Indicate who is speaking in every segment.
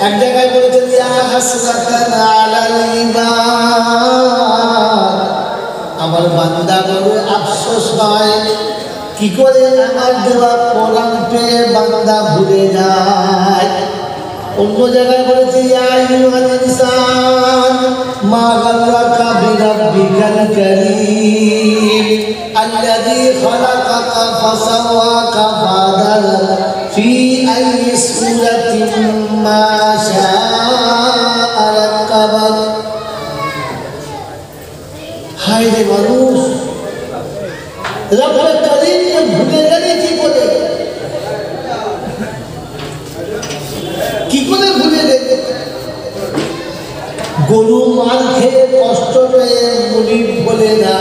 Speaker 1: এক জায়গায় বলেছেন ইয়া হাসরাতান আলাল ইবাদ, আমার বান্দা বড় আফসোস হয় কি করে আমার দেওয়া কোরআন পেয়ে বান্দা ভুলে যায়। অন্য জায়গায় বলেছে ইয়া আইয়ুহাল ইনসান মা গাররাকা বিরাব্বিকাল কারীম আল্লাযী খালাকাকা ফাসাওয়াকা ফাআদালাক ফি আইয়ি সূরাতিন মা শাআ রাক্কাবাক। হায় রে মানুষ, রব্বুল কারীমকে ভুলে গেলে কি করে ভুলে গেলে? গরু মাল খেয়ে কষ্ট পেয়ে মুনিব ভোলে না,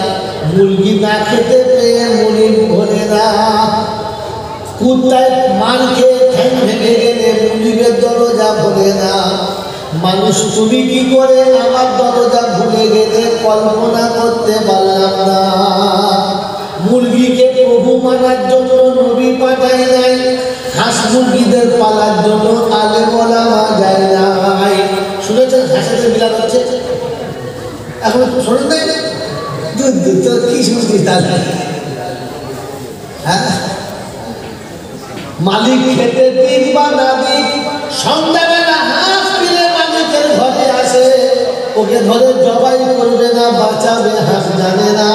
Speaker 1: মুরগি না খেতে পেয়ে মুনিব ভোলে না, কুত্তায় মাল খেয়ে ঠ্যাং ভেঙে গেলে মুনিবের দরজা ভোলে না। মানুষ তুমি কি করে আমার দরজা ভুলে গেলে কল্পনা করতে পারলাম না। মুরগিকে প্রভু মানার জন্য নবী পাঠাই নাই, হাঁস মুরগিদের পালার জন্য আলেম ওলামা যায় নাই। শুনেছেন হাঁসেদের বিলাপ হচ্ছে এখন শোনেন নাই? তোর কি শুনছিস তাহলে? হ্যাঁ, মালিক খেতে দিক বা না দিক, সন্ধ্যাবেলা হাঁস কিনে মালিকের ঘরে আসে, ওকে ধরে জবাই করবে না বাঁচাবে হাঁস জানে না।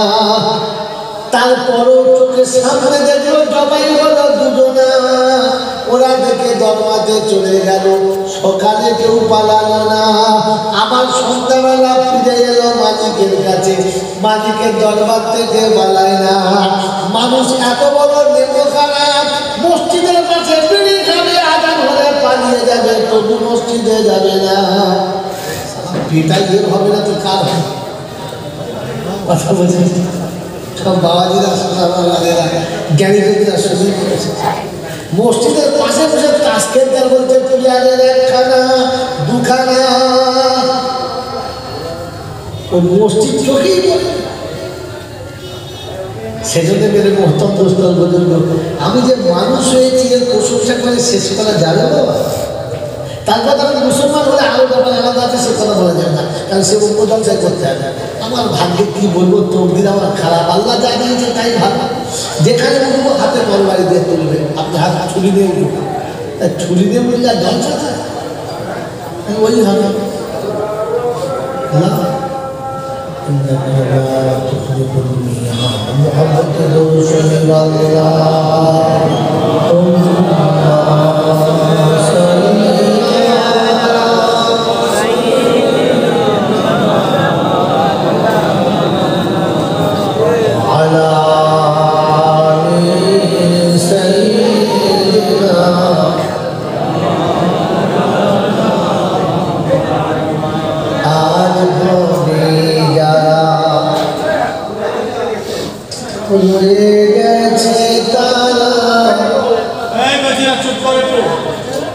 Speaker 1: তারপরও চোখের সামনে দেখলো জবাই হলো দুজনা, ওরা দেখে দরওয়াজে চলে গেল, সকালে কেউ পালালো না। আবার সন্ধ্যাবেলা ফিরে এলো মালিকের কাছে, মালিকের দরবার থেকে পালায় না। মানুষ এত বড় নেমো খারাপ, মসজিদের কাছে বিড়ি খাবে, আজান হলে পালিয়ে যাবে, তবু মসজিদে যাবে না। পিতাই বের হবে না তো কার কথা বলছে? সব বাবাজিরা সোনামারা জ্ঞানীরা শুনে করেছে। মসজিদের পাশে বসে তাস খেলতে বলতে প্লেয়ারের একখানা দুখানা, ওই মসজিদ চোখেই বলে। সেজন্য মেরে মোহতম দোস্তর বুজুর্গ, আমি যে মানুষ হয়েছি এর প্রশংসা করে শেষ করা যাবে বাবা। তারপর আমি মুসলমান হলে আরো ব্যাপার আলাদা আছে, সে কথা বলা যাবে না, কারণ সে উপজলসাই করতে হবে। আমার ভাগ্যে কি বলবো, তকদির আমার খারাপ, আল্লাহ যা দিয়েছে তাই ভালো। যেখানে উঠবো হাতে তরবারি দিয়ে তুলবে, আপনি হাত ছুরি দিয়ে উঠবেন, তাই ছুরি দিয়ে উঠলে আর জলসা থাকে ওই হবে না।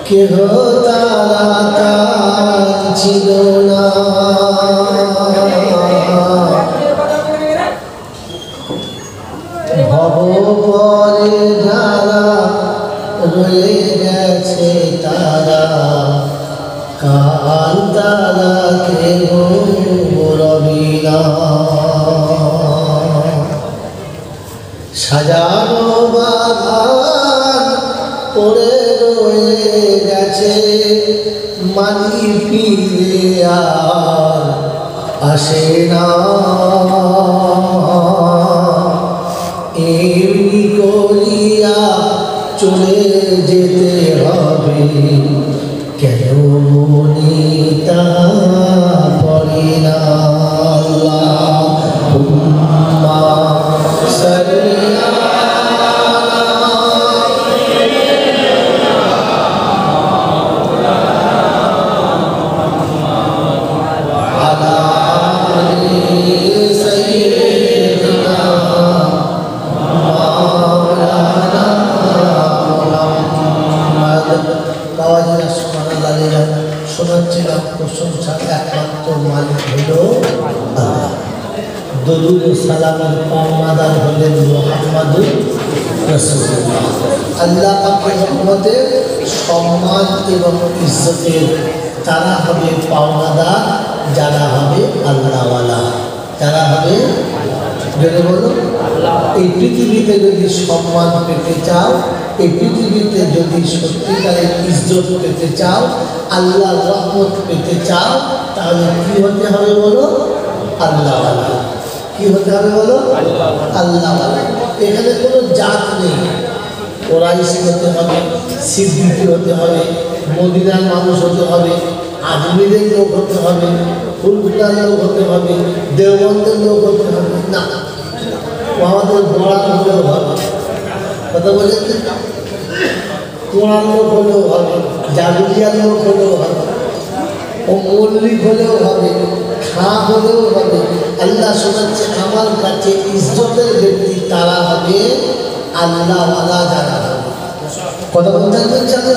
Speaker 1: কেহ তারা ছিল না, ভব পরে যারা রয়ে গেছে তারা, কাল তারা কেহ রবি না। সাজানো বাগান পড়ে রয়ে গেছে, মালি ফিরে আর আসে না। এমনি করিয়া চলে যেতে হবে, কেন মনে তা পড়ে না। আল্লাহুম্মা সাল্লি শোনাচ্ছিলাম প্রশংসার একমাত্র মালিক হল আল্লাহ। দরুদ ও সালামের পাওনাদার হলেন মুহাম্মাদুর রাসূলুল্লাহ। আল্লাহ পাকের রহমতে সম্মান এবং ইজ্জতের তারা হবে পাওনাদার, যারা হবে আল্লাহওয়ালা। যারা হবে, যদি বলো, এই পৃথিবীতে যদি সম্মান পেতে চাও, এই পৃথিবীতে যদি সত্যিকারের ইজ্জত পেতে চাও, আল্লাহর রহমত পেতে চাও, তাহলে কি হতে হবে বলো? আল্লাহওয়ালা। কি হতে হবে বলো? আল্লাহওয়ালা। এখানে কোনো জাত নেই। ওরাইশি হতে হবে, সিদ্দিকি হতে হবে, মদিনার মানুষ হতে হবে, আজমিরের লোক হতে হবে, ফুলফুলার লোক হতে হবে, দেওবন্দের লোক হতে হবে না। আমাদের বড়ার হলেও হবে, কথা বলেছেন, কোরআন লোক হলেও হবে, জাদুরিয়ার লোক হলেও হবে, ও মল্লিক হলেও হবে, খাঁ হলেও হবে। আল্লাহ শোনাচ্ছে আমার কাছে ইজ্জতের ব্যক্তি তারা হবে আল্লাহওয়ালা যারা হবে। কথা বলতে চান?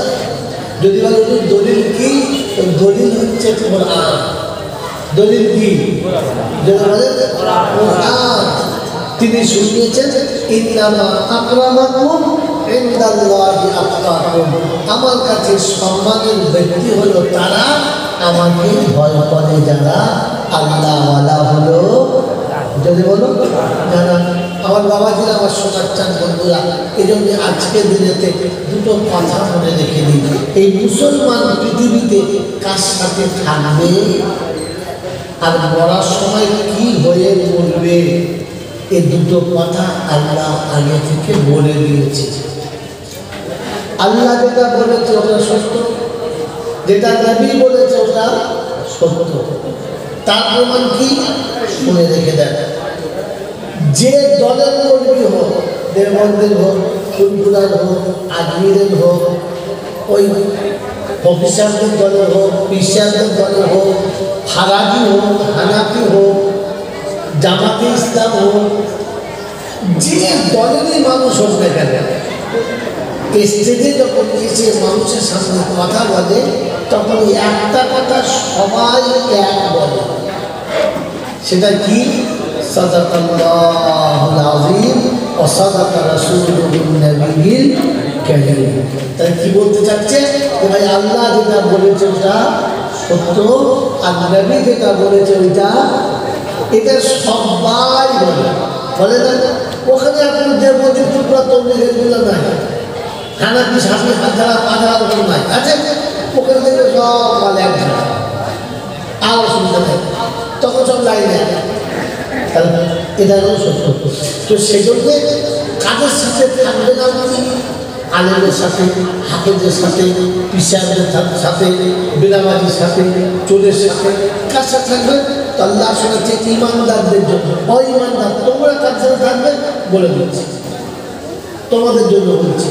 Speaker 1: যদি বলো দলিল কি, দলিল হচ্ছে কোরআন। দলিল কি? যদি বলেন কোরআন, তিনি শুনিয়েছেন ইন্নামা আকরামাকুম ইনদাল্লাহি আতকাকুম, আমার কাছে সম্মানের ব্যক্তি হলো তারা আমাকে ভয় করে যারা আল্লাহওয়ালা হলো। যদি বলো যারা, আমার বাবাজিরা, আমার সোনার চান বন্ধুরা, এই জন্য আজকের দিনেতে দুটো কথা মনে রেখে দিই। এই মুসলমান পৃথিবীতে কার সাথে থাকবে আর মরার সময় কি হয়ে মরবে, এই দুটো কথা আল্লাহ আগে থেকে বলে দিয়েছে। আল্লাহ যেটা বলেছে ওটা সত্য, যেটা নবী বলেছে ওটা সত্য। তার প্রমাণ কি? শুনে রেখে দেন। যে দলের কর্মী হোক, দেওবন্দের হোক, ফুলফুলার হোক, আজমিরের হোক, ওই অফিসারদের দলের হোক, পিসারদের দলের হোক, ফারাজি হোক, হানাফি হোক, জামাতে ইসলাম হোক, যে দলেরই মানুষ হোক না কেন, স্টেজে যখন এসে মানুষের সামনে কথা বলে তখন একটা কথা সবাই এক বলে, সেটা কি? সাদাকাল্লাহুল আযীম ওয়া সাদাকা রাসূলুহুন নবিয়্যুল কারীম। তাই কি বলতে চাচ্ছে? ভাই আল্লাহ যেটা বলেছে ওটা সত্য, আর নবী যেটা বলেছে ওইটা, এটা সবাই বলে। বলে না ওখানে আপনি দেবদের টুকরা তবলিগের গুলো নাই, হানাফি সামনে হাজারা পাঁচা ওখানে নাই, আছে ওখানে থেকে সব বলে একজন আর অসুবিধা নেই, তখন সব লাইনে। এটাও সত্য। তো সেজন্য কাদের সাথে থাকবে না? আলেমের সাথে, হাফেজের সাথে, পিসারদের সাথে, বেলাবাজির সাথে, চোরের সাথে, কার সাথে থাকবে? তো আল্লাহ শোনাচ্ছে ইমানদারদের জন্য। অইমানদার তোমরা কার সাথে থাকবে বলে দিচ্ছি, তোমাদের জন্য বলছি।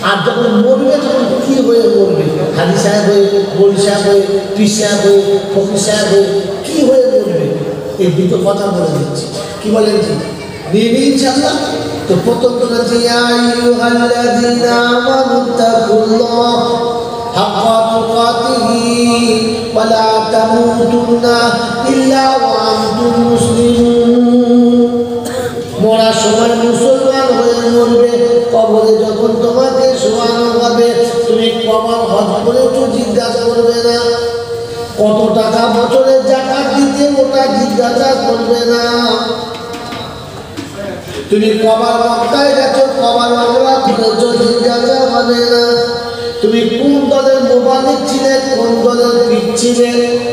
Speaker 1: আর যখন মরবে তখন কি হয়ে মরবে? হাজি সাহেব হয়ে, বলি সাহেব হয়ে, পীর সাহেব হয়ে, ফকির সাহেব হয়ে, কি হয়ে মরবে? এই দুটো কথা বলে দিচ্ছি। কি বলেন? নিয়ে ইনশাআল্লাহ। তো প্রথম তো আছে ইয়া আইয়ুহাল্লাযীনা আমানুত্তাকুল্লাহ হাক্কা তুকাতিহি ওয়া লা তামুতুন্না ইল্লা ওয়া আনতুম মুসলিমুন। মরার সময় মুসলমান হয়ে মরবে। কবরে যখন তোমাকে শোয়ানো হবে, তুমি কবর হজ করেছো জিজ্ঞাসা করবে না। কত টাকা বছরের যাকাত দিতে ওটা জিজ্ঞাসা করবে না। তুমি কবর মক্কায় গেছো, কবর আমরা করেছো জিজ্ঞাসা হবে না। তুমি কোন দলের মোবালিক ছিলে, কোন দলের পীর ছিলে,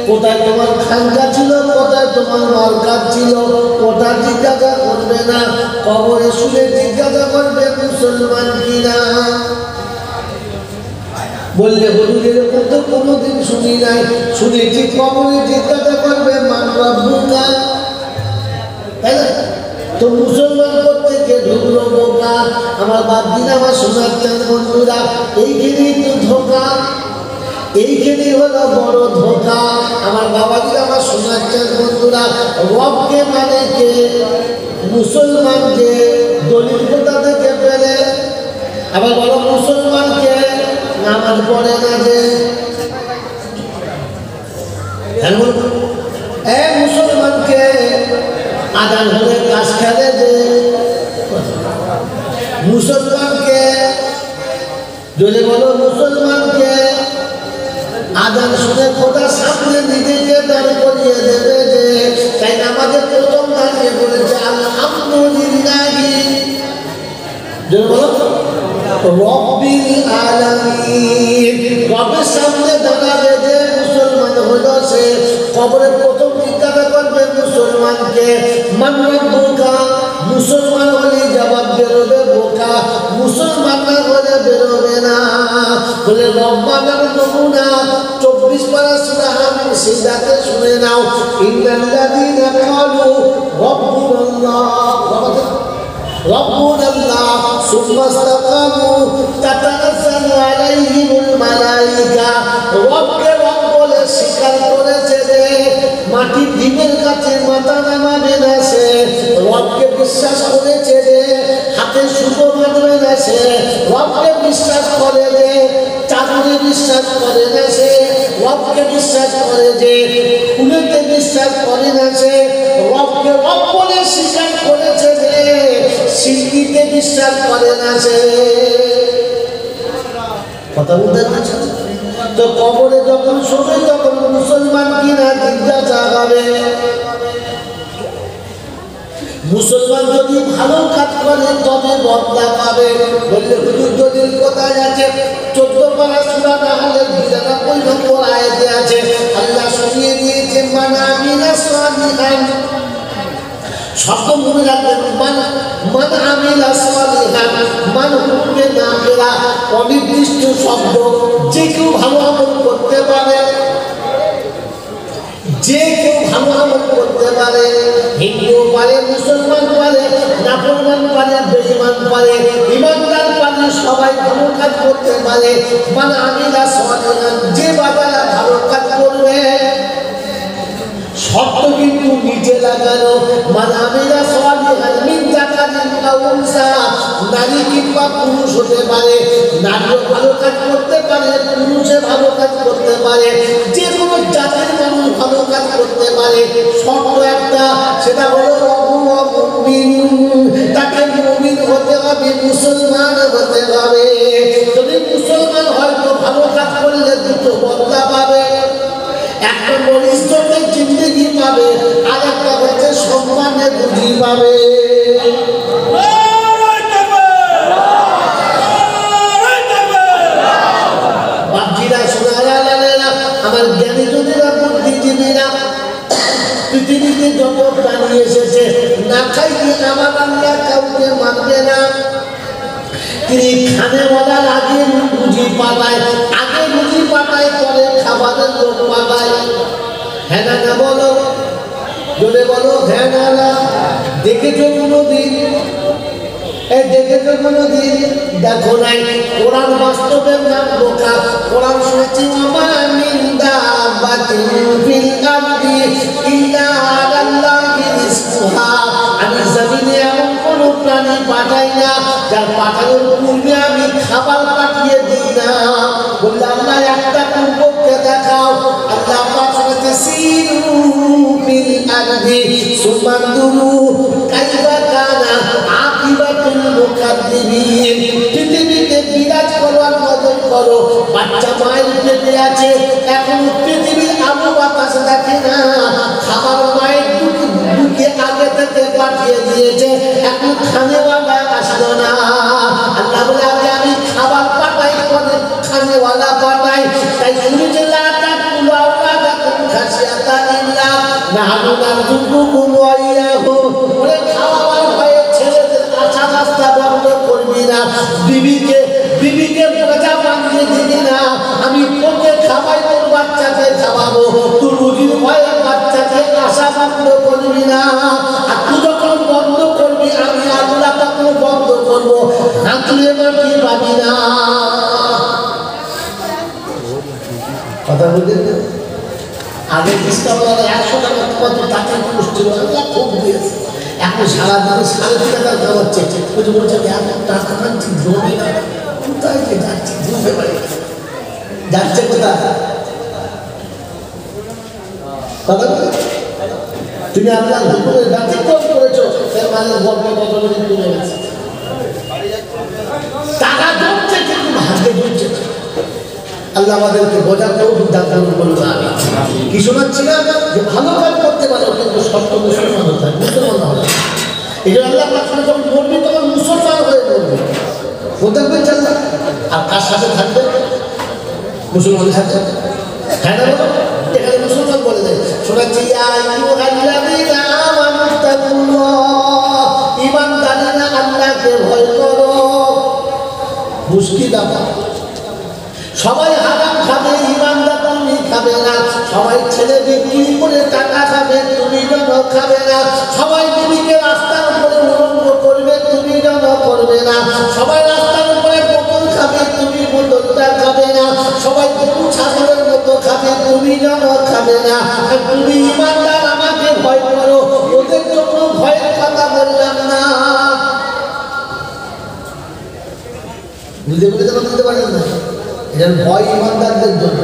Speaker 1: কোথায় তোমার খানকা ছিল, কোথায় তোমার মার্কাত ছিল, ওটা জিজ্ঞাসা করবে না। কবরে শুনে জিজ্ঞাসা করবে মুসলমান কিনা। বললে হুজুর এরকম তো কোনোদিন শুনি নাই। শুনেছি কবরে জিজ্ঞাসা করবে মান রাব্বুকা, তাই না? তো মুসলমান প্রত্যেকে ঢুকলো বোকা। আমার বাপদিন, আমার সোনার চাঁদ বন্ধুরা, এইখানেই তো ধোকা, এইখানেই হলো বড় ধোকা। আমার বাবাদিন, আমার সোনার চাঁদ বন্ধুরা, রবকে মানে কে? মুসলমান যে দলিল কোথা থেকে পেলে? আবার বলো মুসলমানকে নামাজ পড়ে না যে, মুসলমানকে আজান হলে কাজ খেলে যে, মুসলমানকে যদি বলো মুসলমানকে আজান শুনে খোদা সামনে নিজেকে দাঁড় করিয়ে দেবে যে তাই আমাদের প্রথম দাঁড়িয়ে বলেছে আলহামদুলিল্লাহি যদি বলো রব্বিল আলামিন রবের সামনে দাঁড়াবে যে মুসলমান হলো সে কবরে প্রথম জিজ্ঞাসা করবে মুসলমানকে মান রব্বুকা মুসলমান হলে জবাব বেরোবে বোকা মুসলমান না হলে বেরোবে না বলে রব্বানার নমুনা 24 পারা সূরা হামিদ সিজদাতে শুনে নাও ইন্নাল্লাযীনা ক্বালু রব্বুনাল্লাহ ربنا الله ثم استقاموا تتنزل عليهم الملائكة রবকে রব বলে স্বীকার করেছে যে মাটির ডিমের কাছে মাথা নামাবে না সে রবকে বিশ্বাস করেছে যে হাতে সুতো বাঁধবে না সে রবকে বিশ্বাস করে যে চাঁদে বিশ্বাস করে না সে রবকে বিশ্বাস করে যে ফুলেতে বিশ্বাস করে না সে রবকে রব বলে স্বীকার করেছে যে সিদ্ধিতে বিশ্বাস করে না সে কথা বলতে পারছেন তো কবরে যখন শোবে তখন মুসলমান কিনা জিজ্ঞাসা হবে মুসলমান যদি ভালো কাজ করে তবে বদলা পাবে বললে হুজুর দলিল কোথায় আছে 14 পারা সূরা নাহলের 92 নম্বর আয়াতে আছে আল্লাহ শুনিয়ে দিয়েছে মান আমিলা সালিহান শব্দ মনে রাখবেন মান আমিলা সালিহান মান হুকুমে নাকিরা অনির্দিষ্ট শব্দ যে কেউ ভালো আমল করতে পারে যে কেউ ভালো আমল করতে পারে হিন্দু পারে মুসলমান পারে নাফরমান পারে বেঈমান পারে ঈমানদার পারে সবাই ভালো কাজ করতে পারে মান আমিলা সালিহান যে বাবারা ভালো কাজ করবে শর্ত কিন্তু নিচে লাগানো মান আমিলা সালিহান মিন যাকারিন আও উনসা নারী কিংবা পুরুষ হতে পারে নারীও ভালো কাজ করতে পারে পুরুষে ভালো কাজ করতে পারে যে কোনো জাতির মানুষ ভালো কাজ করতে পারে শর্ত একটা সেটা হলো মুমিন তাকে মুমিন হতে হবে মুসলমান হতে হবে যদি মুসলমান হয় তো ভালো কাজ করলে দুটো বদলা পাবে একটা ইজ্জতের জিন্দেগি পাবে আর একটা হচ্ছে সম্মানের বুঝি পাবে আমার জ্ঞানী জনেরা বুদ্ধিজীবীরা পৃথিবীতে যত প্রাণী এসেছে না খাইতে আমার আল্লাহ কাউকে মানবে না তিনি খানেওয়ালার আগে বুঝি পাঠায় আগে বুঝি পাঠায় পরে খাবারের লোক পাঠায় হ্যাঁ না বলো জোরে বলো হ্যাঁ না দেখেছো কোনোদিন দেখেছো কোনোদিন দেখো নাই কোরআন বাস্তবের নাম বোকা কোরআন শুনেছি আমি জমিনে এমন কোনো প্রাণী পাঠাই না যার পাঠানোর পূর্বে আমি খাবার পাঠিয়ে দিই না বললে আল্লাহ একটা পূর্বকে দেখাও আল্লাহ পাক শুনেছে সিরু ফিল আরদি সুমানদুরু কাইফা কানা আকিবাতুল মুকাদ্দিবিন পৃথিবীতে বিরাজ করো আর নজর করো বাচ্চা মায়ের পেটে আছে এখন পৃথিবীর আলো বাতাস দেখে না খাবার মায়ের বুকে আগে থেকে পাঠিয়ে দিয়েছে এখন খানেওয়ালা আসলো না আল্লাহ বলে আগে আমি খাবার পাঠাই পরে খানেওয়ালা পাঠাই তাই শুনেছে লাটা কুলাওয়ালা খাসিয়াতা ইল্লা নাহনু নারযুকুকুম ওয়া ইয়াহুম বলে খাওয়ার ভয়ে ছেলেদের আশা রাস্তা বন্ধ করবি না বিবিকে বোঝা বাঁধিয়ে দিবি না আমি তোকে খাওয়াই তোর বাচ্চাকে খাওয়াবো তুই রুজির ভয়ে বাচ্চাকে আশা বন্ধ করবি না আর তুই যখন বন্ধ করবি আমি আল্লাহ তখন বন্ধ করবো হাতুলে মাটি পাবি না কথা বলতে আগে ডিসকাউন্ট 100 টাকা কত টাকা পুরুষ ছিল আল্লাহ খুব দিয়েছে এখন সারা দিনে 3.5 টাকা খাওয়াচ্ছে বুঝে বলছে এত টাকা কাটছি ধরবি না কোথায় যে যাচ্ছে বুঝতে পারি যাচ্ছে কোথায় কথা তুমি আল্লাহ হুকুমের ব্যতিক্রম করেছো এর মানে গল্প বদলে কমে গেছে টাকা ধরছে কিন্তু হাতে ঢুকছে। আল্লাহ আমাদেরকে বোঝার তৌফিক দান করুন। আমিন। কি শোনাচ্ছিলাম যে ভালো কাজ করতে পারো কিন্তু সত্য মুসলমান হতে হবে, মুসলমান হবে। এই জন্য আল্লাহ পাক যখন বলবি তখন মুসলমান হয়ে বলবি, বলতে চাল্লা। আর কার সাথে থাকবে? মুসলমানের সাথে। হ্যাঁ না বলো, এখানে মুসলমান বলে দেয়। শোনাচ্ছি ইমানদারেরা আল্লাহকে ভয় করো। মুশকিল দাও। সবাই হারাম খাবে, ইমানদার তুমি খাবে না। সবাই ছেলে বিক্রি করে টাকা খাবে, তুমি যেন খাবে না। সবাই বিবিকে রাস্তার উপরে উলঙ্গ করবে, তুমি যেন করবে না। সবাই রাস্তার উপরে বোতল খাবে, তুমি বোতলটা খাবে না। সবাই গরু ছাগলের মতো খাবে, তুমি যেন খাবে না। তুমি ইমানদার আমাকে ভয় করো। ওদের জন্য ভয়ের কথা বললাম না। বুঝতে পেরেছেন? বুঝতে পারেন না? এর ভয় ইমানদারদের জন্য।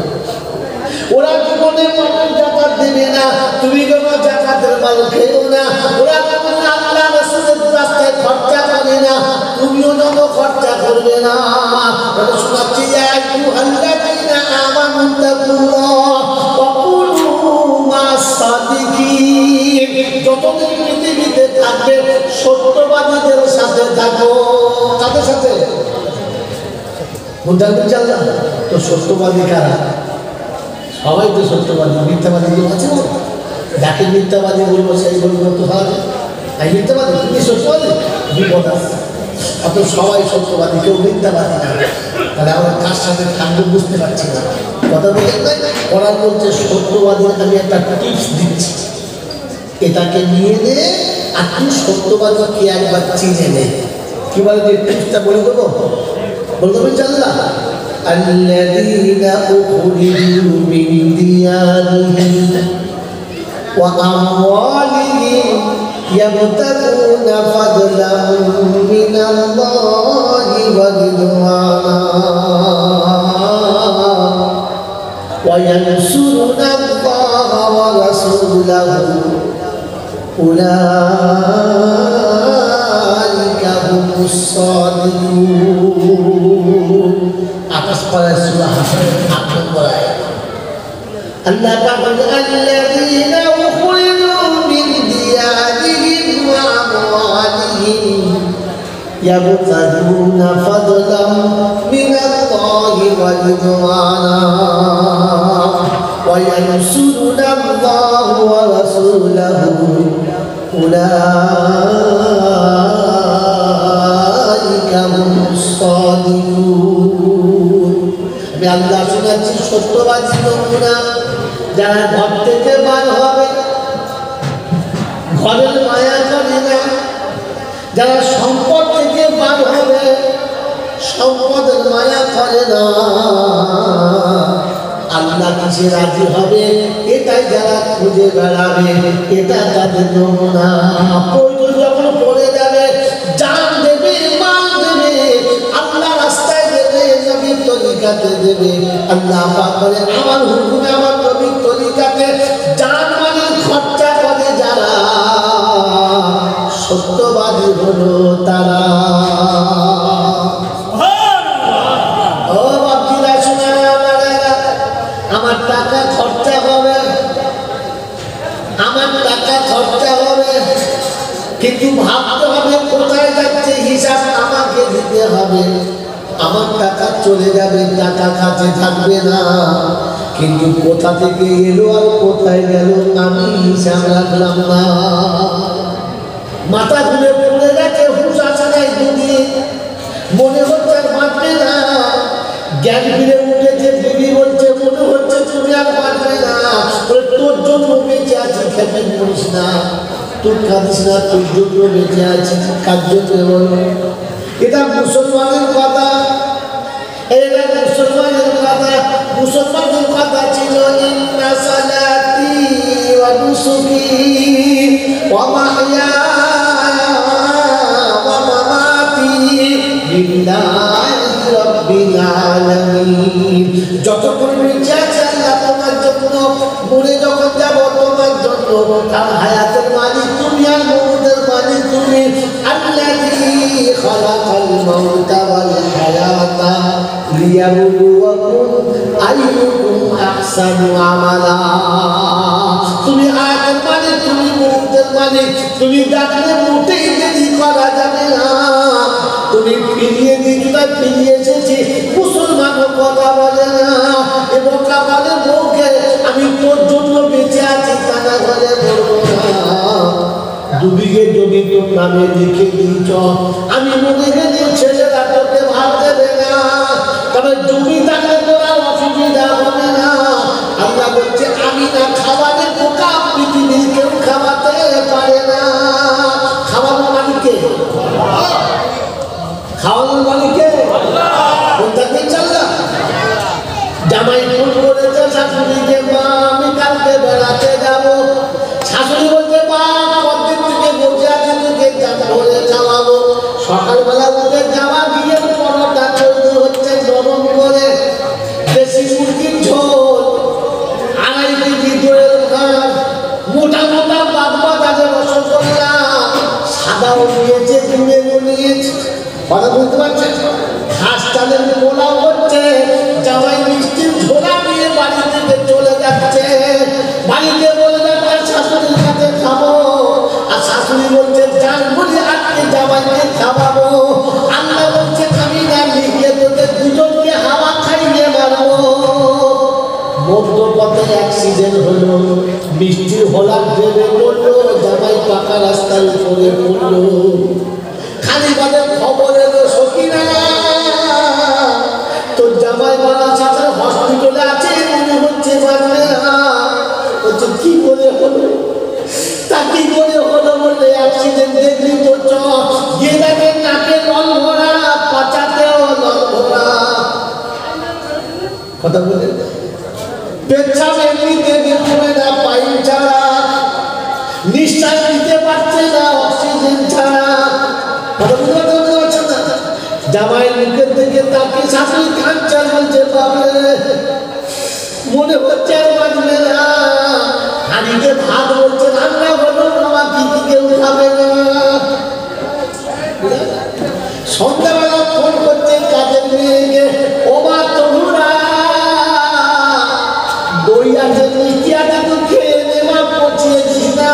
Speaker 1: ওরা জীবনে মানুষ জাকাত দেবে না, তুমি যেন জাকাতের মাল খেও না। ওরা যেমন আল্লাহ রাসূলের রাস্তায় খরচা করে না, তুমিও যেন খরচা করবে না। শোনাচ্ছি আইয়ুহাল্লাযীনা আমানু তাকুল্লাহ ওয়া কুনু মা'আস সাদিকিন। যতদিন পৃথিবীতে থাকবে সত্যবাদীদের সাথে থাকো। কাদের সাথে? তো সত্যবাদী কারা? সবাই তো সত্যবাদী। মিথ্যাবাদী কেউ আছে? যাকে মিথ্যাবাদী বলবো সেই বলবো তো হবে আমি মিথ্যাবাদী, তুমি সত্যবাদী, বিপদ আছে। অত সবাই সত্যবাদী, কেউ মিথ্যাবাদী না। তাহলে আমরা কার সাথে থাকবো বুঝতে পারছি না। কথা বলতে নাই ওরা বলছে সত্যবাদীর আমি একটা টিপস দিচ্ছি, এটাকে নিয়ে নে আর তুই সত্যবাদীকে একবার চিনে নে। কি বলে যে টিপসটা বলে দেবো? বলতে চাল্লা الذين أخرجوا من ديارهم وأموالهم يبتغون فضلا من الله ورضوانا وينصرون الله ورسوله أولئك هم الصادقون. আকাশ পড়া সূরা হাসর ৮ নম্বর আয়াত। আল্লাহ পাক বলেন আল্লাযীনা উখরিজু মিন দিয়ারিহিম ওয়া আমওয়ালিহিম ইয়াবতাগুনা ফাদলাম মিনাল্লাহি ওয়া রিদওয়ানা ওয়া ইয়ানসুরুনা আল্লাহু ওয়া রাসূলাহু উলাইকা হুমুস সাদিকুন। আমি আল্লাহ শোনাচ্ছি সত্যবাদী লোকরা যারা ঘর থেকে বার হবে, ঘরের মায়া করে না। যারা সম্পদ থেকে বার হবে, সম্পদের মায়া করে না। আল্লাহ কিসে রাজি হবে এটাই যারা খুঁজে বেড়াবে, এটা তাদের নমুনা। প্রয়োজন যখন পড়ে যাবে, জান দেবে, মাল দেবে, আল্লাহ রাস্তায় দেবে, নবীর তরিকাতে দেবে। আল্লাহ পাক বলে আমার হুকুমে, আমার নবীর তরিকাতে জান মালের খরচা করে যারা, সত্যবাদী হলো তারা। ও বাপজিরা শোনা, আমার টাকা খরচা হবে, আমার টাকা খরচা হবে, কিন্তু ভাবতে হবে কোথায় যাচ্ছে, হিসাব আমাকে দিতে হবে। আমার টাকা চলে যাবে, টাকা কাছে থাকবে না, কিন্তু কোথা থেকে এলো আর কোথায় গেল আমি হিসাব রাখলাম না। মাথা ঘুরে পড়ে গেছে, হুঁশ আসে নাই, দুদিন মনে হচ্ছে আর বাঁচবে না। জ্ঞান ফিরে উঠেছে, বিবি বলছে মনে হচ্ছে তুমি আর বাঁচবে না। তোর জন্য বেঁচে আছি, খেপে পড়িস না, তোর কাঁদিস না, তোর জন্য বেঁচে আছি। কার জন্য বলো? এটা মুসলমানের কথা, এটা মুসলমানের কথা। মুসলমানের কথা ছিল ইন্না সালাতি ওয়া নুসুকি ওয়া মাহইয়ায়া ওয়া মামাতি লিল্লাহি রাব্বিল আলামিন। যতক্ষণ বেঁচে আছি আল্লাহ তোমার জন্য, মরে যখন যাব তোমার জন্য। কারণ হায়াতের মালিক তুমি আর মৌতের মালিক তুমি। আল্লাযী খালাকাল মাউতা ওয়াল হায়াতা আহসানু আমালা। তুমি আয়াতের মানে, তুমি মুহূর্তের মানে, তুমি ডাকলে মোটেই দেরি করা যাবে না। তুমি ফিরিয়ে দিতে ফিরিয়ে এসেছি, মুসলমানও কথা বলে না এবং কাবালে বউকে আমি তোর জন্য বেঁচে আছি, কানা ঘরে বলবো না। দুদিকে জমি তোর নামে লিখে দিয়েছ, আমি মনে গেলে ছেলেরা তোকে ভাব দেবে না, তবে জমি থাকলে তোরা অসুবিধা হবে না। আল্লাহ বলছে আমি না খাওয়ালে বোকা পৃথিবীর কেউ খাওয়াতে পারে না। খাওয়ানোর মালিককে, খাওয়ানোর মালিককে বলতে চাল্লা। জামাই ফোন করেছে শাশুড়িকে, মা আমি কালকে বেড়াতে যাবো। শাশুড়ি বলছে মা কতদিন থেকে বসে আছে, তোকে ধরে খাওয়াবো। সকালবেলা উঠে যাওয়া গিয়ে পরোটা তৈরি হচ্ছে গরম করে, দেশি মুরগির ঝোল, 2.5 কেজি দইয়ের ভাত, মোটা মোটা বাদবাদাকে রসগোল্লা, সাদাও নিয়েছে, গুড়েও নিয়েছে। কথা বুঝতে পারছেন? ঘাস চালের পোলাও হচ্ছে, জামাই মিষ্টির ঝোলা নিয়ে বাড়ি থেকে চলে যাচ্ছে। বাড়িতে বলে যাচ্ছে শাশুড়ির কাছে খাবো, আর শাশুড়ি বলছে যান বলি আজকে জামাইকে খাওয়াবো। আল্লাহ বলছে আমি না লিখে তোদের দুজনকে হাওয়া খাইয়ে মারবো। মধ্যপথে অ্যাক্সিডেন্ট হলো, মিষ্টির হোলা ড্রেনে পড়লো, জামাই পাকা রাস্তার উপরে পড়লো। খালি বাদে খবর এলো সকিনা তোর জামাই মারা সাথে হসপিটালে আছে, মনে হচ্ছে বাঁচবে না। বলছে কি করে হলো? তা কি করে হলো বললে অ্যাক্সিডেন্ট দেখলি তো গিয়ে দেখেন নাকে নল ভরা, পাচাতেও নল ভরা। কথা বলে পেচ্ছাপ এমনিতে দেখবে না, পাইপ ছাড়া নিঃশ্বাস নিতে পারছে না অক্সিজেন ছাড়া। জামাই মুখের দিকে তাকে শাশুড়ি কাঁদছে, বলছে বাবা মনে হচ্ছে আর বাঁচবে না। হাড়িতে ভাত বলছে রান্না হলো, বাবা দিদি কেউ খাবে না। সন্ধ্যাবেলা ফোন করছে কাজের মেয়েকে, ও মা তরুণা দই আছে মিষ্টি আছে তো খেয়ে নেওয়া পচিয়ে দিস না।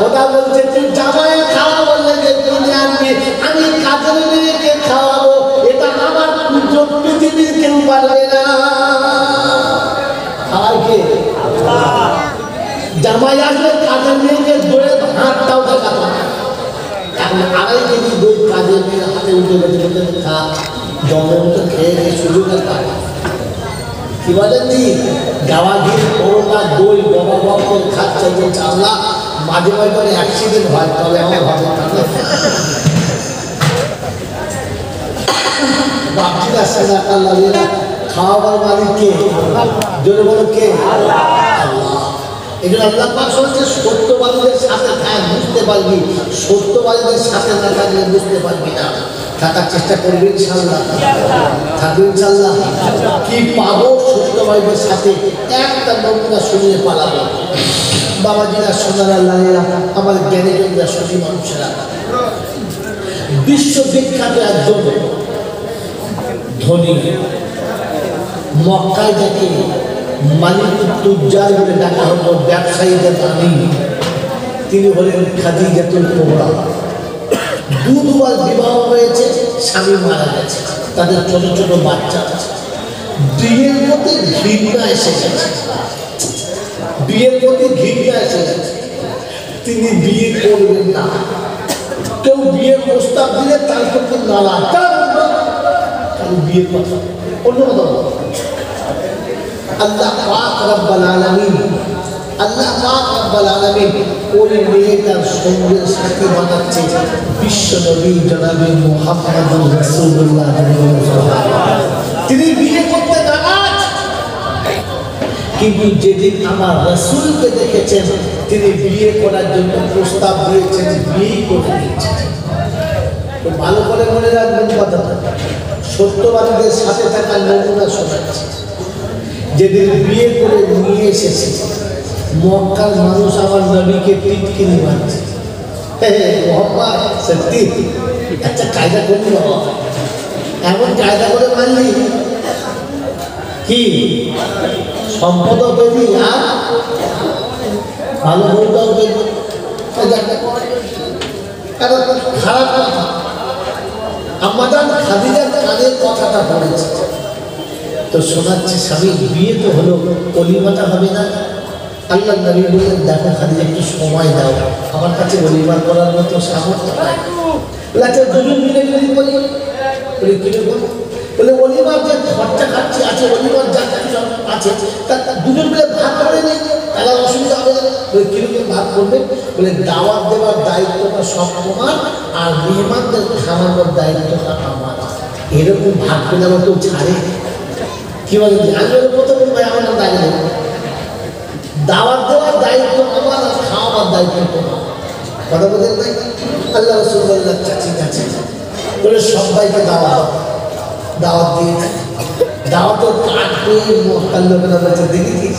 Speaker 1: কথা বলছে তুই জামাই খাওয়া বললে যে কিনে আনবি, আমি কাজের মেয়েকে খাওয়াবো, এটা আমার পুজো, পৃথিবীর কেউ পারবে না। আর কে? জামাই আসলে কাজের মেয়েকে দইয়ের হাতটাও দেখাতো না। এখন 2.5 কেজি দই কাজের মেয়ের হাতে উঠে গেছে, খা জমের মতো খেয়ে নিয়ে সুযোগের টাকা। কি বলেন নি গাওয়া ঘির করোনা দই বাবা বাবা করে খাচ্ছে, বলছে আল্লাহ মাঝে মাঝে করে অ্যাক্সিডেন্ট হয়, তবে আমার হবে বাপজিরা সেনা আল্লাহ খাওয়াবার মালিক কে? জোরে বলো কে? আল্লাহ। এই জন্য আল্লাহ পাক বলছে সত্যবাদীদের সাথে থাক, বুঝতে পারবি, সত্যবাদীদের সাথে না থাকলে বুঝতে পারবি না। থাকার চেষ্টা করবি ইনশাআল্লাহ, থাকবি ইনশাআল্লাহ। কি পাবো সত্যবাদীদের সাথে? একটা নমুনা শুনিয়ে পালাবো। বাবাজিরা সোনারা লালেরা, আমার জ্ঞানীজনরা সতী মানুষেরা, বিশ্ববিখ্যাত একজন ধনী মক্কায় থেকে মালিকুত তুজ্জার বলে ডাকা হতো, ব্যবসায়ীদের রানী। তিনি হলেন খাদিজাতুল কুবরা। দুবার বিবাহ হয়েছে, স্বামী মারা গেছে, তাদের ছোট ছোট বাচ্চা আছে। বিয়ের প্রতি ঘৃণা এসে গেছে, বিয়ের প্রতি ঘৃণা এসে গেছে। তিনি বিয়ে করবেন না। কেউ বিয়ের প্রস্তাব দিলে তার প্রতি নারাজ, বিয়ের কথা অন্য কথা। আল্লাহ পাক রব্বুল আলামিন, আল্লাহ পাক রব্বুল আলামিন ওই মেয়েটার সঙ্গের সাথে বানাচ্ছে বিশ্ব নবী জনাবে মুহাম্মদুর রাসূলুল্লাহ। তিনি বিয়ে করতে নারাজ, কিন্তু যেদিন আমার রাসূলকে দেখেছেন তিনি বিয়ে করার জন্য প্রস্তাব দিয়েছেন, বিয়ে করে দিয়েছেন। তো ভালো করে মনে রাখবেন কথাটা, সত্যবাদীদের সাথে থাকার নমুনা শোনাচ্ছে। যেদিন বিয়ে করে নিয়ে এসেছে, মক্কার মানুষ আমার নবীকে টিটকিরি মারছে। মোহাম্মদ সত্যি আচ্ছা কায়দা করলি বাবা, এমন কায়দা করে মারলি কি সম্পদও পেলি আর ভালো বউটাও পেলি। খারাপ কথা আমাদের খাদিজার কানের কথাটা পড়েছে তো শোনাচ্ছে স্বামী বিয়ে তো হলো, অলিমাটা হবে না। আল্লাহ নবী বললেন দেখো খাদিজা একটু সময় দাও, আমার কাছে অলিমা করার মতো সামর্থ্য নাই। বলে দুজন মিলে যদি বলি বলে কিনে বলবো, বলে অলিমার যে খরচা খাচ্ছি আছে, অলিমার যা সব আছে তা দুজন মিলে ভাগ করে নেই, তাহলে অসুবিধা হবে না। বলে কিরকম ভাগ করবে, বলে দাওয়াত দেওয়ার দায়িত্বটা সব তোমার আর মেহমানদের খাওয়ানোর দায়িত্বটা আমার। এরকম ভাগ পেলে আমার কেউ ছাড়ে? কি বলে আমি প্রথমে ভাই আমার দাঁড়িয়ে দাওয়াত দেওয়ার দায়িত্ব আমার আর খাওয়াবার দায়িত্ব তোমার। কথা বলেন নাই? আল্লাহ রাসূল বললেন ঠিক আছে, বলে সবাইকে দাওয়াত দিয়ে দাওয়াতের কাঠ পেয়ে মক্কার লোকেরা বলছে দেখেছিস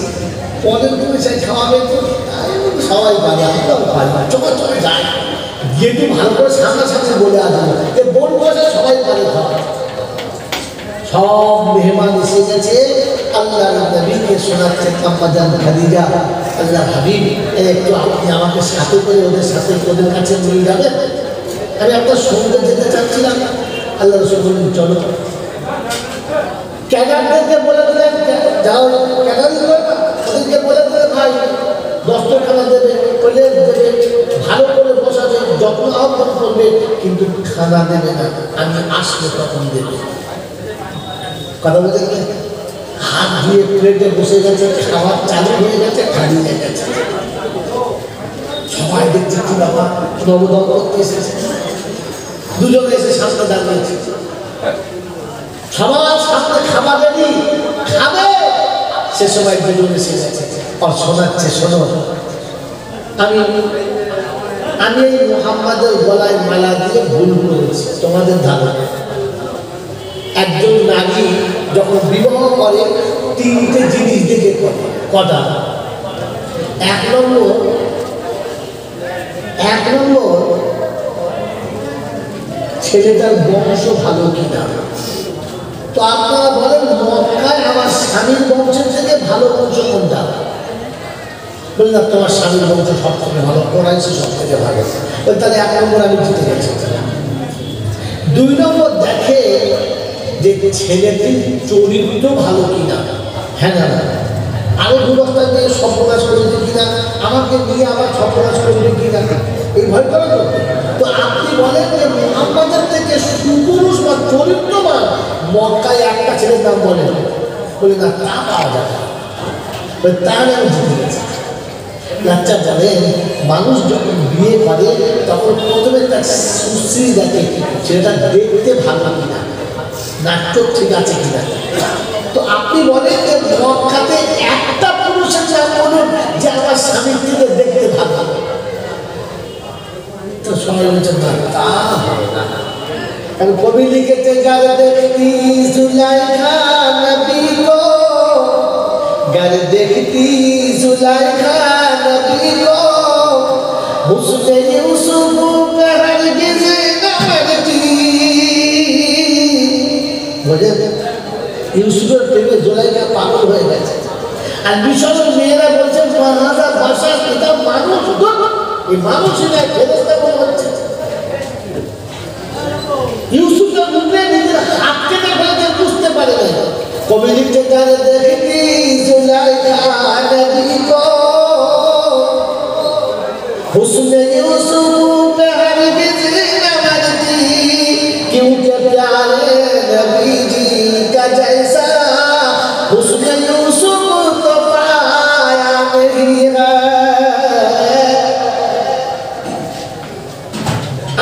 Speaker 1: পরের পয়সায় খাওয়াবে তো সবাই পারে, আমরাও পারি, চোখে চোখে যায় গিয়ে একটু ভালো করে সামনাসামনি বলে আসবো যে বোন পয়সা সবাই পারে খাওয়া। সব মেহমান এসে গেছে, আল্লাহ নবীকে শোনাচ্ছেন আম্মাজান খাদিজা, আল্লাহ হাবিব একটু আপনি আমাকে সাথে করে ওদের সাথে ওদের কাছে নিয়ে যাবেন, আমি আপনার সঙ্গে যেতে চাচ্ছিলাম। আল্লাহ রাসূল বললেন চলো। ক্যাডারদেরকে বলে দিলেন যাও, ক্যাডার ওদেরকে বলে দিলে ভাই দস্তরখানা দেবে, প্লেট দেবে, ভালো করে বসাবে, যত্ন আহ্বান করবে, কিন্তু খানা দেবে না, আমি আসলে তখন দেবে। কথা বলতে হাত দিয়ে প্লেটে বসে গেছে, খাবার চালু হয়ে গেছে, খালিয়ে গেছে। সবাই দেখছে কি বাবা নবদম্পতি এসেছে, দুজনে এসে সামনে দাঁড়িয়েছে, সবার সামনে খাবার রেডি, খাবে। সে সময় দুজন এসে গেছে আর শোনাচ্ছে শোনো আমি এই মুহাম্মাদের গলায় মালা দিয়ে ভুল করেছি। তোমাদের ধারণা একজন নারী যখন বিবাহ করে তিনটে জিনিস দেখে করে, কটা? এক নম্বর ছেলেটার বংশ ভালো কিনা। তো আপনারা বলেন মক্কায় আমার স্বামীর বংশের থেকে ভালো বংশ কোনটা? বললাম তোমার স্বামীর বংশ সব থেকে ভালো, কোরাইশি সব থেকে ভালো। তাহলে এক নম্বর আমি জিতে গেছি। দুই নম্বর দেখে যে ছেলেটির চরিত্র ভালো কিনা। হ্যাঁ না আরো দুবস্তা নিয়ে সর্বনাশ করেছে কিনা, আমাকে নিয়ে আবার সর্বনাশ করবে কিনা, এই ভয় করে তো। তো আপনি বলেন যে মুহাম্মাদের থেকে সুপুরুষ বা চরিত্রবান মক্কায় একটা ছেলের নাম বলেন, বলে না তা পাওয়া যাবে, তার আমি জিতে গেছি। বাচ্চা বলেন মানুষ যখন বিয়ে করে তখন প্রথমে তার সুশ্রী দেখে ছেলেটা দেখতে ভালো কিনা, নাট্য ঠিক আছে কিনা। তো আপনি বলেন যে মক্কাতে একটা পুরুষের নাম বলুন যে আমার স্বামীর থেকে দেখতে ভালো, তো সবাই বলছেন না তা হবে না। কবি লিখেছে গার দেখতি সুলাইখা নবী কো, গার দেখতি সুলাইখা নবী কো, হুসনে ইউসুফ পে হরগিজ না মরতি। বুঝলেন ইউসুফের প্রেমে জুলাইখা পাগল হয়ে গেছে। আর মিশরের মেয়েরা বলছেন মাহাজা ভাষা এটা মানুষ, এই মানুষই না ফেরেশতা মনে হচ্ছে। ইউসুফের মুখে নিজের হাত কেটে ফেলতে বুঝতে পারে না। কবি লিখতে গারে দেখতি জুলাইখা নবী কো, হুসনে ইউসুফ পে হরগিজ না মরতি, क्योंकि प्यारे नबी जी का जैसा हुस्न यूसुफ तो पाया नहीं है।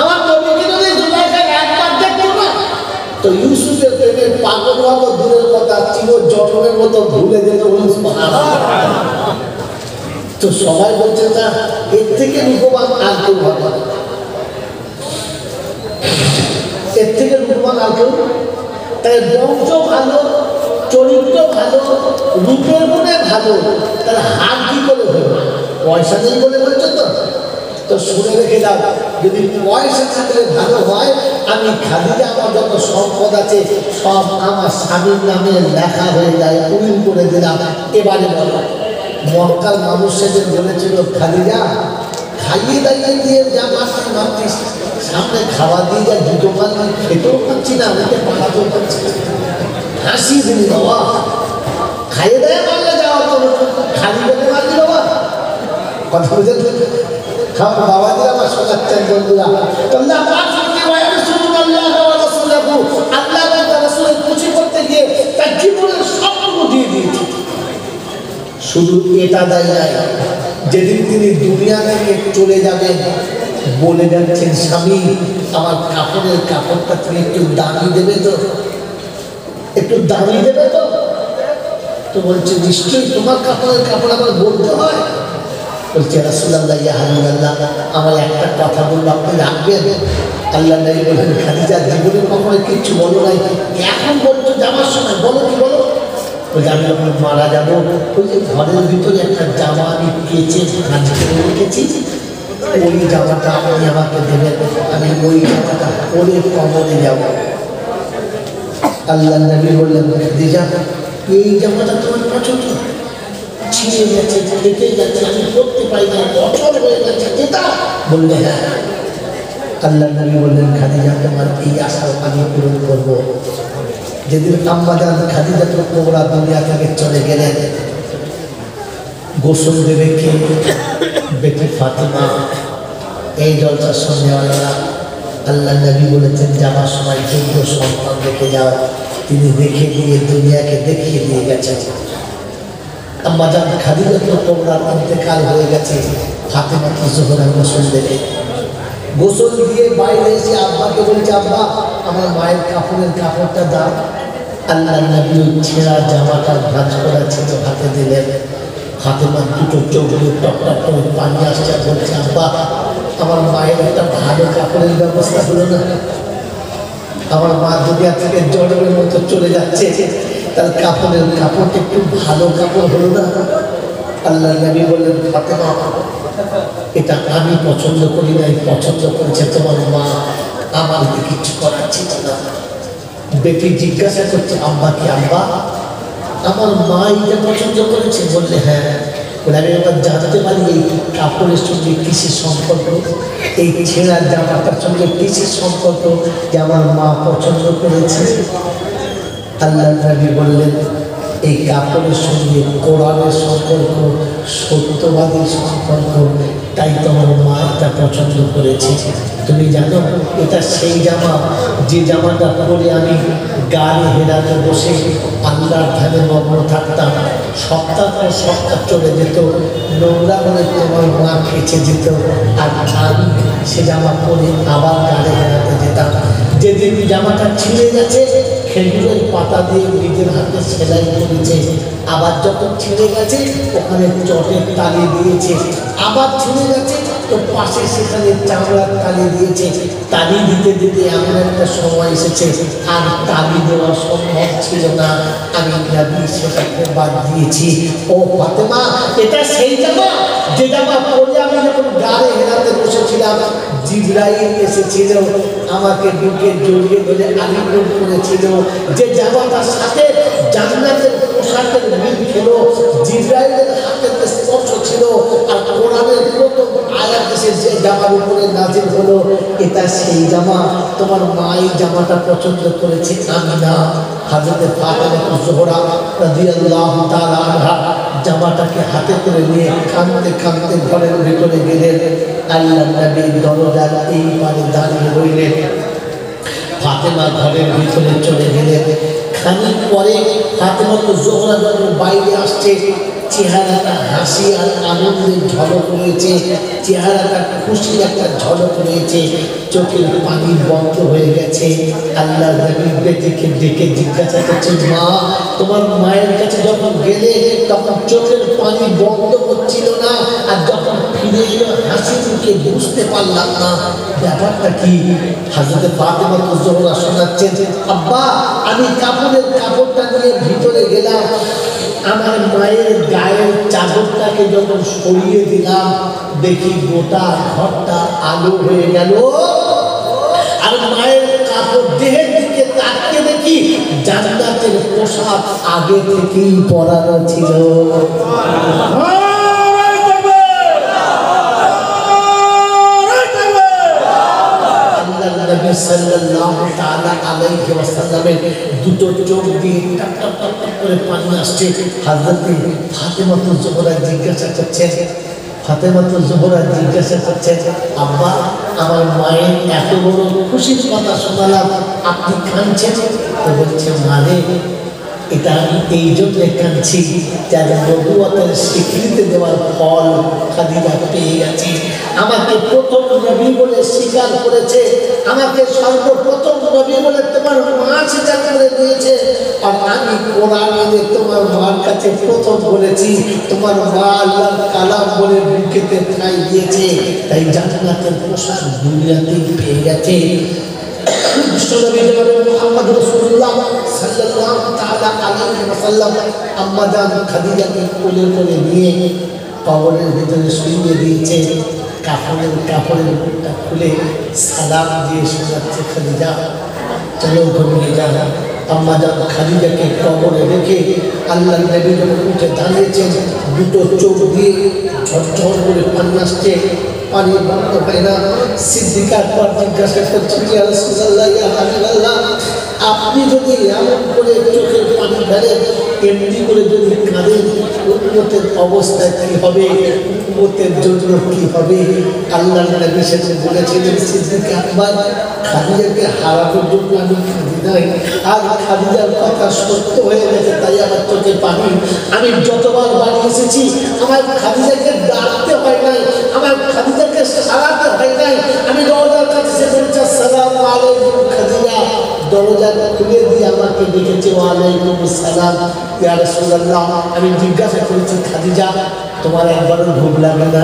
Speaker 1: আমার নবীকে যদি জুলাইখা একবার দেখতো না তো ইউসুফের প্রেমে পাগল হতো দূরের কথা, চির জন্মের মতো ভুলে যেত। তো সবাই বলছে না এর থেকে রূপবান আর কেউ হবে না, এর থেকে রূপবান আর কেউ। তাই বংশ ভালো, চরিত্র ভালো, রূপের গুণে ভালো, তাহলে হাত কি করে হলো? পয়সা নেই বলে বলছেন তো, তো শুনে রেখে দাও, যদি পয়সা থাকলে ভালো হয়, আমি খাদিজা আমার যত সম্পদ আছে সব আমার স্বামীর নামে লেখা হয়ে যায়, উইল করে দিলাম। এবারে বলো, মক্কার মানুষ সেদিন বলেছিল খাদিজা খাইয়ে দাইয়ে দিয়ে যা মারতে মারতিস, সামনে খাওয়া দিয়ে যা দুটো পাল খেতেও পাচ্ছি না, আমাকে পালাতেও পাচ্ছি না, হাসি দিলি বাবা, খাইয়ে দেয় মারলে যাওয়া তো খালি বলে মারলি বাবা, কথা বুঝে খাওয়া বাবা দিয়ে আমার শোনাচ্ছেন বন্ধুরা। আল্লাহ রাসূলের খুশি করতে গিয়ে তার জীবনের সবটুকু দিয়ে দিয়েছে। শুধু এটা দায় নাই, যেদিন তিনি দুনিয়া থেকে চলে যাবেন বলে যাচ্ছেন স্বামী আমার কাপড়ের কাপড়টা তুমি একটু দামি দেবে তো, একটু দামি দেবে তো। তো বলছে নিশ্চয়ই তোমার কাপড়ের কাপড় আমার বলতে হয়। বলছে রাসূলুল্লাহ ইয়া হাবিবাল্লাহ, আমার একটা কথা বলবো আপনি রাখবেন? আল্লাহ নবী বলেন খাদিজা জীবনে কখনো কিচ্ছু বলো নাই, এখন বলছো যাওয়ার সময় বলো, কি বলো? বলছে আমি যখন মারা যাবো ওই যে ঘরের ভিতরে একটা জামা আমি কেচে ভাঁজ করে রেখেছি, ওই জামাটা আপনি আমাকে দেবেন, আমি ওই জামাটা পরে কবরে যাব। আল্লাহ নবী বললেন খাদিজা এই জামাটা তোমার পছন্দ, ছিঁড়ে গেছে, ফেটে গেছে, আমি পড়তে পারি না, বছর হয়ে গেছে, এটা বললে হ্যাঁ। আল্লাহ নবী বললেন খাদিজা তোমার এই আশা আমি পূরণ করবো। যেদিন আম্মাজান খাদিজাতুল কুবরা দুনিয়া থেকে চলে গেলেন, গোসল দেবে কে? বেটি ফাতিমা। এই জলসার সঙ্গে আল্লাহ নবী বলেছেন যাওয়ার সময় যোগ্য সন্তান রেখে যাও, তিনি রেখে দিয়ে দুনিয়াকে দেখিয়ে দিয়ে গেছেন। আম্মাজান খাদিজাতুল কুবরার ইন্তেকাল হয়ে গেছে, ফাতিমা জোহরা গোসল দেবে। গোসল দিয়ে বাইরে এসে আব্বাকে বলছে আব্বা আমার মায়ের কাপড়ের কাপড়টা দাও। আল্লাহ নবী ছেঁড়া জামাটা ভাঁজ করা ছিল হাতে দিলেন। ফাতিমা দুটো চোখ দিয়ে টপ টপ করে পানি আসছে, বলছে আব্বা আমার মায়ের একটা ভালো কাপড়ের ব্যবস্থা হলো না? আমার মা দুনিয়া থেকে জড়ের মতো চলে যাচ্ছে, তার কাপড়ের কাপড়টা একটু ভালো কাপড় হলো না? আল্লাহ নবী বললেন ফাতিমা এটা আমি পছন্দ করি নাই, পছন্দ করেছে তোমার মা, আমার কিছু করার ছিল না। বেটি জিজ্ঞাসা করছে আব্বাকে আব্বা আমার মা এটা পছন্দ করেছে? বললে হ্যাঁ। বলে আমি এবার জানতে পারি এই কাপড়ের সঙ্গে কিসের সম্পর্ক, এই ছেঁড়া জামাটার সঙ্গে কিসের সম্পর্ক যে আমার মা পছন্দ করেছে? আল্লাহ নবী বললেন এই কাপড়ের সঙ্গে কোরআনের সম্পর্ক, সত্যবাদীর সম্পর্ক, তাই তোমার মা এটা পছন্দ করেছে। তুমি জানো এটা সেই জামা যে জামাটা পরে আমি গাড়ি হেরাতে বসে আল্লাহর ধ্যানে মগ্ন থাকতাম, সপ্তাহ পর সপ্তাহ চলে যেত, নোংরা হলে তোমার মা খেচে যেত, আর আমি সে জামা পরে আবার গাড়ি হেরাতে যেতাম। যেদিন জামাটা ছিঁড়ে গেছে খেজুরের পাতা দিয়ে নিজের হাতে সেলাই করেছে, আবার যখন ছিঁড়ে গেছে ওখানে চটের তালি দিয়েছে, আবার ছিঁড়ে গেছে তো পাশে সেখানে চামড়ার তালি দিয়েছে। তালি দিতে দিতে এমন একটা সময় এসেছে আর তালি দেওয়া সম্ভব ছিল না, আমি নবী সেটাকে বাদ দিয়েছি। ও ফাতেমা এটা সেই জামা যে জামা পরে আমি যখন গাড়ি হেরাতে বসেছিলাম জিবরাইল এসেছিল আমাকে বুকে জড়িয়ে ধরে আলিঙ্গন করেছিল, যে জামাটার সাথে জান্নাতের পোশাকের মিল ছিল, জিবরাইলের হাতের স্পর্শ ছিল, আর কোরআনের প্রথম আয়াত এসে যে জামার উপরে নাজিল হলো এটা সেই জামা। তোমার মা এই জামাটা পছন্দ করেছে, আমি না। হযরত ফাতিমা জোহরা রাদিয়াল্লাহু তাআলা আনহা জামাটাকে হাতে করে নিয়ে কাঁদতে কাঁদতে ঘরের ভিতরে গেলেন। আল্লাহ নবী দরজার এই পারে দাঁড়িয়ে রইলেন। ফাতেমা ঘরের ভিতরে চলে গেলেন। খানিক পরে ফাতেমা জোহরা যখন বাইরে আসছে, চেহারাটা হাসি আর আনন্দের ঝলক রয়েছে, চেহারাটা খুশির একটা ঝলক রয়েছে, চোখের পানি বন্ধ হয়ে গেছে। আল্লাহ নবী বেটিকে ডেকে জিজ্ঞাসা করছেন মা তোমার মায়ের কাছে যখন গেলে তখন চোখের পানি বন্ধ হচ্ছিল না, আর যখন ফিরে এলো হাসি মুখে বুঝতে পারলাম না ব্যাপারটা কি? হযরত ফাতেমা জোহরা শোনাচ্ছেন আব্বা আমি কাপড়ের কাপড়টা নিয়ে ভিতরে গেলাম, আমার মায়ের গায়ের চাদরটাকে যখন সরিয়ে দিলাম দেখি গোটা ঘরটা আলো হয়ে গেল। আর মায়ের কাপড় দেহের দিকে তাকিয়ে দেখি জান্নাতের পোশাক আগে থেকেই পরানো ছিল। নবী সাল্লাল্লাহু তাআলা আলাইহি ওয়াসাল্লামের দুটো চোখ দিয়ে টপ টপ টপ টপ করে পানি আসছে। হযরত ফাতেমাতুল জোহরা জিজ্ঞাসা করছেন, ফাতেমাতুল জোহরা জিজ্ঞাসা করছেন, আব্বা আমার মায়ের এত বড় খুশির কথা শোনালাম, আপনি কাঁদছেন? তো বলছে, মানে এটা আমি এই জন্য কাঁদছি যার নবুয়তের স্বীকৃতি দেওয়ার ফল খাদিজা পেয়ে গেছে। আমাকে প্রথম নবী বলে স্বীকার করেছে, আমাকে সর্বপ্রথম নবী বলে তোমার মা স্বীকার করে দিয়েছে। আর আমি কোরআনে তোমার মার কাছে প্রথম বলেছি, তোমার মা আল্লাহর কালাম বলে বুকেতে ঠাঁই দিয়েছে, তাই জান্নাতের পোশাক দুনিয়াতেই পেয়ে গেছে। বিশ্বনবী জনাব মুহাম্মদ রাসূলুল্লাহ সাল্লাল্লাহু তাআলা আলাইহি ওয়াসাল্লাম আম্মা জান খাদিজাকে কোলে করে নিয়ে কবরের ভিতরে শুইয়ে দিয়েছে। কাপড়ের মুখটা খুলে সালাম দিয়ে শোনাচ্ছে, খাদিজা চলো ঘুমিয়ে যা। আম্মা জান খাদিজাকে কবরে রেখে আল্লাহর নবী যখন উঠে দাঁড়িয়েছেন, দুটো চোখ দিয়ে ঝরঝর করে পানি আসছে, পানি বন্ধ হয় না। সিদ্দিকার পর জিজ্ঞাসা করছেন, ইয়া রাসূলুল্লাহ, ইয়া হাবিবাল্লাহ, আপনি যদি এমন করে চোখের পানি ফেলেন, এমনি করে যদি কাঁদেন, উম্মতের অবস্থা কি হবে, উম্মতের জন্য কি হবে? আল্লাহর নবী সেটা বলেছিলেন, সিদ্দিক আকবর, খাদিজাকে হারানোর জন্য আমি কাঁদি নাই, আর খাদিজার কথা সত্য হয়ে গেছে তাই আমার চোখে পানি। আমি যতবার বাড়ি এসেছি আমার খাদিজাকে ডাকতে হয় নাই, আমার খাদিজাকে সারাতে হয় নাই। আমি দরজার কাছে বলছি, আসসালামু আলাইকুম খাদিজা, দরজা খুলে দিয়ে আমাকে ডেকেছে, ওয়ালাইকুম আসসালাম ইয়া রাসূলুল্লাহ। আমি জিজ্ঞাসা করেছি, খাদিজা তোমার একবারও ঘুম লাগে না?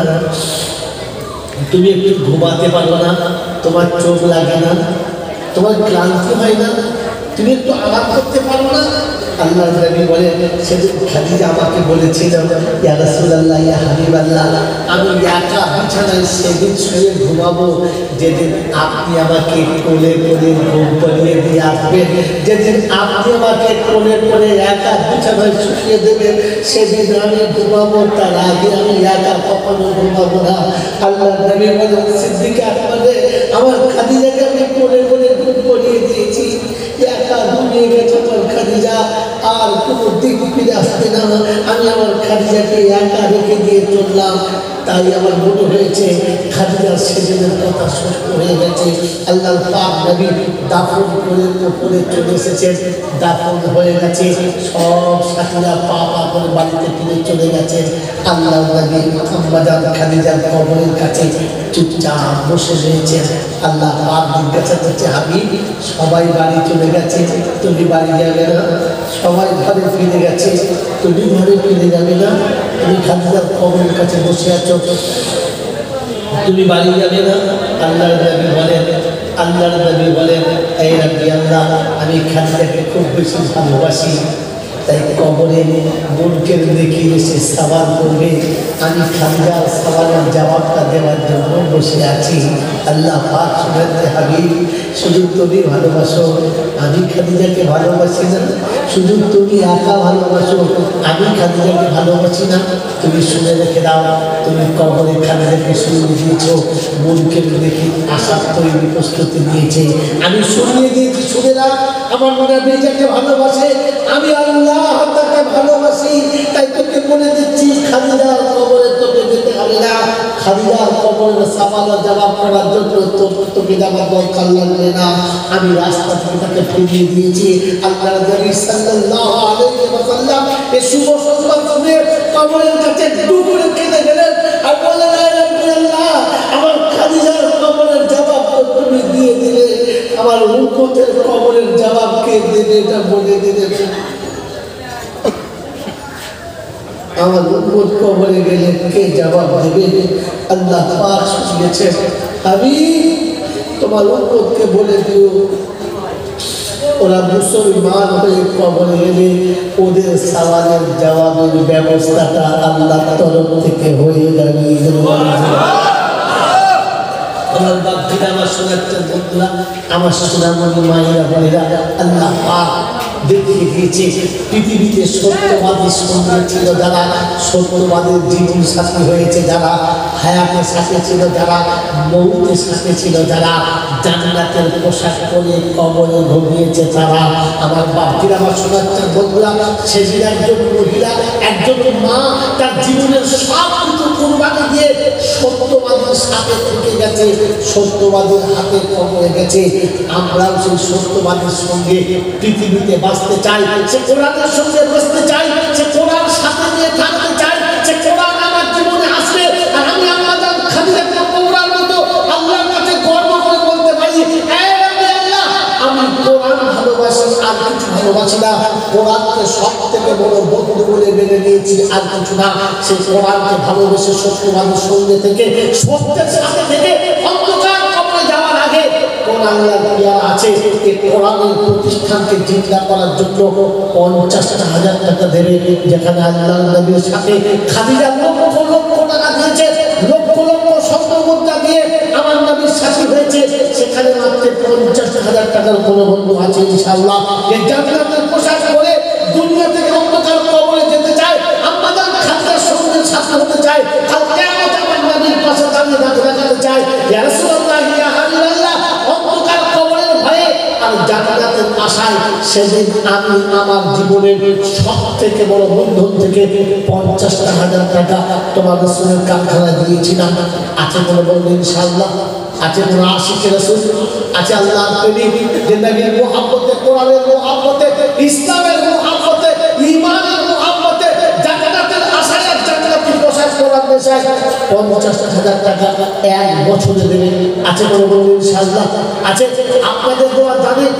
Speaker 1: তুমি একটু ঘুমাতে পারো না? তোমার চোখ লাগে না? তোমার ক্লান্তি হয় না? তুমি একটু আরাম করতে পারো না? আল্লাহর নবী বলেন, সেদিন খাদিজা আমাকে বলেছিল, ইয়া রাসূলুল্লাহ, ইয়া হাবিবাল্লাহ, আমি একা বিছানায় সেদিন শুয়ে ঘুমাবো যেদিন আপনি আমাকে কোলে করে ঘুম পাড়িয়ে দিয়ে আসবেন, যেদিন আপনি আমাকে কোলে করে একা বিছানায় শুয়ে দেবেন সেদিন আমি ঘুমাবো, তার আগে আমি একা কখনো ঘুমাবো না। আল্লাহর নবী বলেন, সিদ্দিক আকবর, আমার খাদিজাকে আমি কোলে করে ঘুম পাড়িয়ে দিয়েছি, একা ঘুমিয়ে গেছে আমার খাদিজা, আর কোনো দিক ফিরে আসবে না। আমি আমার খাদিজাকে একা রেখে দিয়ে চললাম, তাই আমার মনে হয়েছে খাদিজার সেদিনের কথা সত্য হয়ে গেছে। আল্লাহর পাক নবী দাফন করে উপরে চলে এসেছেন, দাফন হয়ে গেছে, সব সাথীরা পা পা করে বাড়িতে ফিরে চলে গেছে। আল্লাহর নবী আম্মা জান খাদিজার কবরের কাছে চুপচাপ বসে রয়েছেন। আল্লাহ পাক জিজ্ঞাসা করছে, হাবিব সবাই বাড়ি চলে গেছে, তুমি বাড়ি যাবে না? সবাই ঘরে ফিরে গেছে, তুমি ঘরে ফিরে যাবে না? তুমি খাদিজার কবরের কাছে বসে আছো, তুমি বাড়ি যাবে না? আল্লাহর নবী বলেন, এই রাব্বি আল্লাহ, আমি খাদিজাকে খুব বেশি ভালোবাসি, তাই কবরে মুনকের দেখি এসে সওয়াল করবে, আমি খাদিজার সওয়ালের জবাবটা দেওয়ার জন্য বসে আছি। আল্লাহ পাক শুনাতে, হাবিব শুধু তুমি ভালোবাসো, আমি খাদিজাকে ভালোবাসি না? শুধু তুমি একা ভালোবাসো, আমি খাদিজাকে ভালোবাসি না? তুমি শুনে রেখে দাও, তুমি কবরে খাদিজাকে শুনিয়ে দিয়েছ, মুনকের দেখি আশার তৈরি প্রস্তুতি নিয়েছে, আমি শুনিয়ে দিয়েছি, শুনে না? আমার মনে বেজাকে ভালোবাসে, আমি আল্লাহ তাকে ভালোবাসি, তাই তোকে বলে দিচ্ছি, খাদিজার কবরে তোকে যেতে হবে না। খাদিজার কবরের সওয়ালের জবাব করার জন্য তোকে যাওয়ার দরকার লাগবে না, আমি রাস্তা থেকে তাকে ফিরিয়ে দিয়েছি। আল্লাহর নবী সাল্লাল্লাহু আলাইহি ওয়াসাল্লাম এই শুভ সংবাদ শুনে কবরের কাছে ডুবে কেঁদে গেলেন আর বললেন, ইয়া রাব্বি আল্লাহ, আমার খাদিজার কবরের জবাব তো তুমি দিয়ে দিলে, আমার উম্মতের কবরের জবাব কে দেবে এটা বলে দিলেন। আমার উম্মত কবরে গেলে কে জবাব দেবে? আল্লাহ পাক শুনিয়েছেন, হাবিব তোমার উম্মতকে বলে দিও ওরা মুসলমান হয়ে কবরে গেলে ওদের সওয়ালের জবাবের ব্যবস্থাটা আল্লাহর তরফ থেকে হয়ে যাবে। আমার বাপজিরা, আমার শোনাচ্ছেন বন্ধুরা, আমার সোনামণি মায়েরা বোনেরা, আল্লাহ পাক দেখিয়ে দিয়েছে পৃথিবীতে সত্যবাদী সঙ্গে ছিল যারা, সত্যবাদের জীবন সাথী হয়েছে যারা, হায়াতের সাথে ছিল যারা, মৌতের সাথে ছিল যারা, জান্নাতের পোশাক পরে কবরে ঘুমিয়েছে তারা। আমার বাপজিরা, আমার শোনাচ্ছেন বন্ধুরা, সেদিন একজন মহিলা, একজন মা তার জীবনের সব কিছু কুরবানি দিয়ে সত্যবাদের সাথে থেকে গেছে, সত্যবাদের হাতে কবরে গেছে। আমরাও সেই সত্যবাদের সঙ্গে পৃথিবীতে বাঁচতে চাই, সে কোরআনের সঙ্গে বসতে চাই, সে কোরআন সাথে নিয়ে থাকতে চাই, সে কোরআন আমার জীবনে আসবে। আর আমি আম্মা খাদিজা কুবরার মতো আল্লাহর কাছে গর্ব করে বলতে পারি, আল্লাহ, আমি কোরআন ভালোবাসি, আর কিছু ভালোবাসি না। কোরআনকে সব থেকে বড় বন্ধু বলে মেনে নিয়েছি, আর কিছু না। সেই কোরআনকে ভালোবেসে সত্যবাদের সঙ্গে থেকে, সত্যের সাথে থেকে অন্ধকার কবরে যাওয়ার আগে কোরআনের পিয়ার আছে, এই কোরআনের প্রতিষ্ঠানকে জিন্দা করার জন্য 50,000 টাকা দেবে। যেখানে আল্লাহর নবীর সাথে খাদিজা লক্ষ লক্ষ টাকা দিয়েছে, লক্ষ লক্ষ স্বর্ণ মুদ্রা দিয়ে আমার নবীর সাথী হয়েছে, সেখানে মাত্র 50,000 টাকার কোনো বন্ধু আছে ইনশাআল্লাহ, যে জান্নাতের পোশাক পরে দুনিয়া থেকে অন্ধকার কবরে যেতে চায়, আমাদের খাদিজার সঙ্গে সাথী হতে চায়, কাল কিয়ামতে আমার নবীর পাশে দাঁড়িয়ে দেখাতে চায়, ইয়া রাসূলুল্লাহ, ইয়া হাবিবাল্লাহ, অন্ধকার কবরের ভয়ে আর জান্নাতের আশায় সেদিন আমি আমার জীবনের সব থেকে বড় বন্ধন থেকে 50,000 টাকা তোমার রাসূলের কারখানায় দিয়েছিলাম। আছে কোনো বলবেন ইনশাআল্লাহ? আছে কোনো আশিকে রাসূল? আছে আল্লাহর প্রেমিক, যে নবীর মুহাব্বতে, কোরআনের মুহাব্বতে, ইসলামের মুহাব্বতে, ঈমানের মুহাব্বতে, জান্নাতের আশায় আর জান্নাতি পোশাক পরার নেশায় 50,000 টাকা এক বছরে দেবে? আছে কোনো বলবেন ইনশাআল্লাহ? আছে? আপনাদের দোয়া জানেন